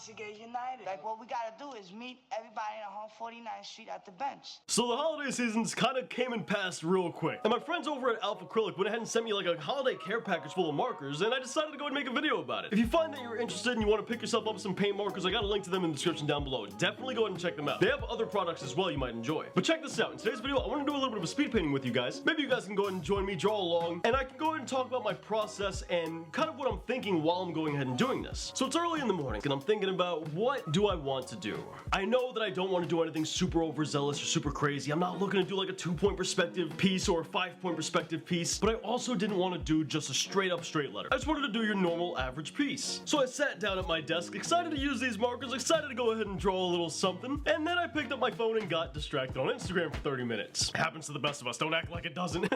should get united. Like, what we gotta do is meet everybody on 149th Street at the bench. So the holiday seasons kind of came and passed real quick, and my friends over at Alpha Acrylic went ahead and sent me like a holiday care package full of markers, and I decided to go and make a video about it. If you find that you're interested and you want to pick yourself up some paint markers, I got a link to them in the description down below. Definitely go ahead and check them out. They have other products as well you might enjoy. But check this out. In today's video, I want to do a little bit of a speed painting with you guys. Maybe you guys can go ahead and join me, draw along, and I can go ahead and talk about my process and kind of what I'm thinking while I'm going ahead and doing this. So it's early in the morning, and I'm thinking about what do I want to do? I know that I don't want to do anything super overzealous or super crazy. I'm not looking to do like a 2-point perspective piece or a 5-point perspective piece, but I also didn't want to do just a straight up straight letter. I just wanted to do your normal average piece. So I sat down at my desk, excited to use these markers, excited to go ahead and draw a little something, and then I picked up my phone and got distracted on Instagram for 30 minutes. Happens to the best of us, don't act like it doesn't.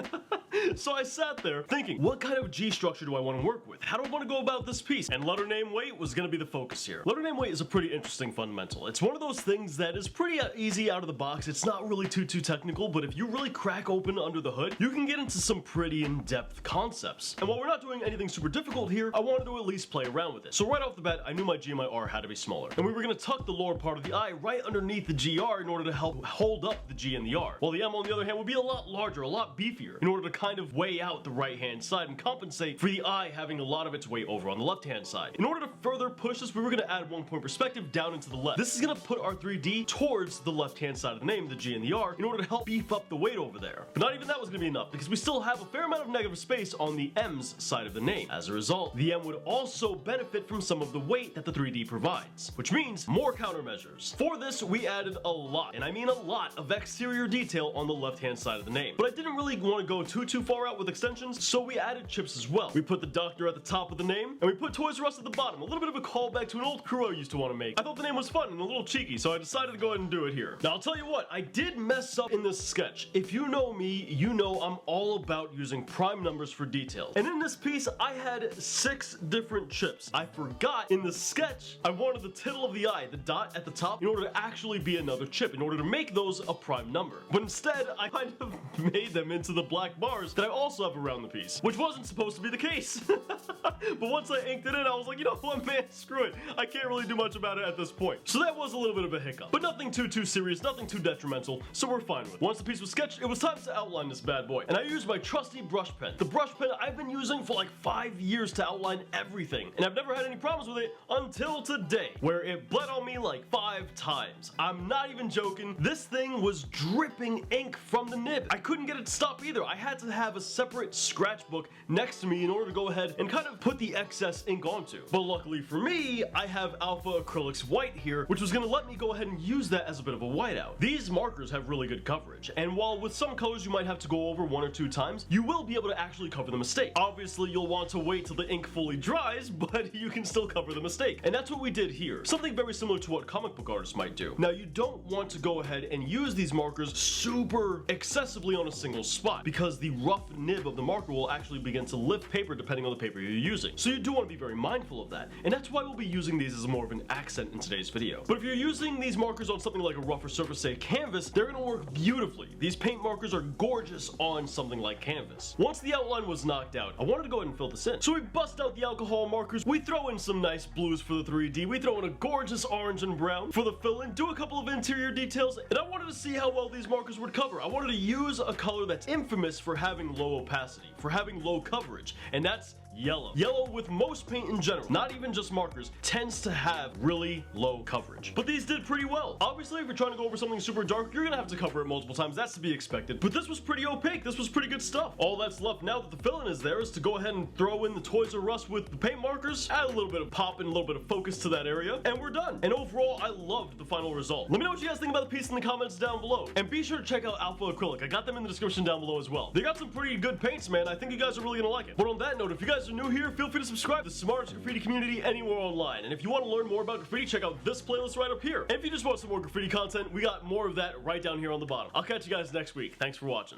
So I sat there thinking, what kind of G structure do I want to work with? How do I want to go about this piece? And letter name weight was going to be the focus here. Letter name weight is a pretty interesting fundamental. It's one of those things that is pretty easy out of the box. It's not really too technical, but if you really crack open under the hood, you can get into some pretty in-depth concepts. And while we're not doing anything super difficult here, I wanted to at least play around with it. So right off the bat, I knew my G and my R had to be smaller. And we were going to tuck the lower part of the I right underneath the GR in order to help hold up the G and the R. While the M, on the other hand, would be a lot larger, a lot beefier, in order to kind of weigh out the right-hand side and compensate for the I having a lot of its weight over on the left-hand side. In order to further push this, we were going to add 1-point perspective down into the left. This is going to put our 3D towards the left-hand side of the name, the G and the R, in order to help beef up the weight over there. But not even that was going to be enough, because we still have a fair amount of negative space on the M's side of the name. As a result, the M would also benefit from some of the weight that the 3D provides, which means more countermeasures. For this, we added a lot, and I mean a lot, of exterior detail on the left-hand side of the name. But I didn't really want to go too far out with extensions, so we added chips as well. We put the Doctor at the top of the name, and we put Toys R Us at the bottom. A little bit of a callback to an old crew I used to want to make. I thought the name was fun and a little cheeky, so I decided to go ahead and do it here. Now, I'll tell you what, I did mess up in this sketch. If you know me, you know I'm all about using prime numbers for details. And in this piece, I had 6 different chips. I forgot in the sketch, I wanted the tittle of the eye, the dot at the top, in order to actually be another chip, in order to make those a prime number. But instead, I kind of made them into the black bars that I also have around the piece, which wasn't supposed to be the case. But once I inked it in, I was like, you know what, man, screw it. I can't really do much about it at this point. So that was a little bit of a hiccup, but nothing too serious, nothing too detrimental, so we're fine with it. Once the piece was sketched, it was time to outline this bad boy. And I used my trusty brush pen. The brush pen I've been using for like 5 years to outline everything, and I've never had any problems with it until today, where it bled on me like 5 times. I'm not even joking. This thing was dripping ink from the nib. I couldn't get it to stop either. I had to have a separate scratch book next to me in order to go ahead and kind of put the excess ink onto. But luckily for me, I have Alpha Acrylic's white here, which was going to let me go ahead and use that as a bit of a whiteout. These markers have really good coverage, and while with some colors you might have to go over 1 or 2 times, you will be able to actually cover the mistake. Obviously, you'll want to wait till the ink fully dries, but you can still cover the mistake. And that's what we did here. Something very similar to what comic book artists might do. Now, you don't want to go ahead and use these markers super excessively on a single spot, because the rough nib of the marker will actually begin to lift paper depending on the paper you're using. So you do want to be very mindful of that, and that's why we'll be using these as more of an accent in today's video. But if you're using these markers on something like a rougher surface, say canvas, they're going to work beautifully. These paint markers are gorgeous on something like canvas. Once the outline was knocked out, I wanted to go ahead and fill this in. So we bust out the alcohol markers, we throw in some nice blues for the 3D, we throw in a gorgeous orange and brown for the fill-in, do a couple of interior details, and I wanted to see how well these markers would cover. I wanted to use a color that's infamous for having low opacity, for having low coverage, and that's yellow. Yellow, with most paint in general, not even just markers, tends to have really low coverage. But these did pretty well. Obviously, if you're trying to go over something super dark, you're gonna have to cover it multiple times. That's to be expected. But this was pretty opaque. This was pretty good stuff. All that's left now that the fill-in is there is to go ahead and throw in the Toys R Us with the paint markers, add a little bit of pop and a little bit of focus to that area, and we're done. And overall, I loved the final result. Let me know what you guys think about the piece in the comments down below. And be sure to check out Alpha Acrylic. I got them in the description down below as well. They got some pretty good paints, man. I think you guys are really gonna like it. But on that note, if you guys are new here, feel free to subscribe to the smartest graffiti community anywhere online. And if you want to learn more about graffiti, check out this playlist right up here. And if you just want some more graffiti content, we got more of that right down here on the bottom. I'll catch you guys next week. Thanks for watching.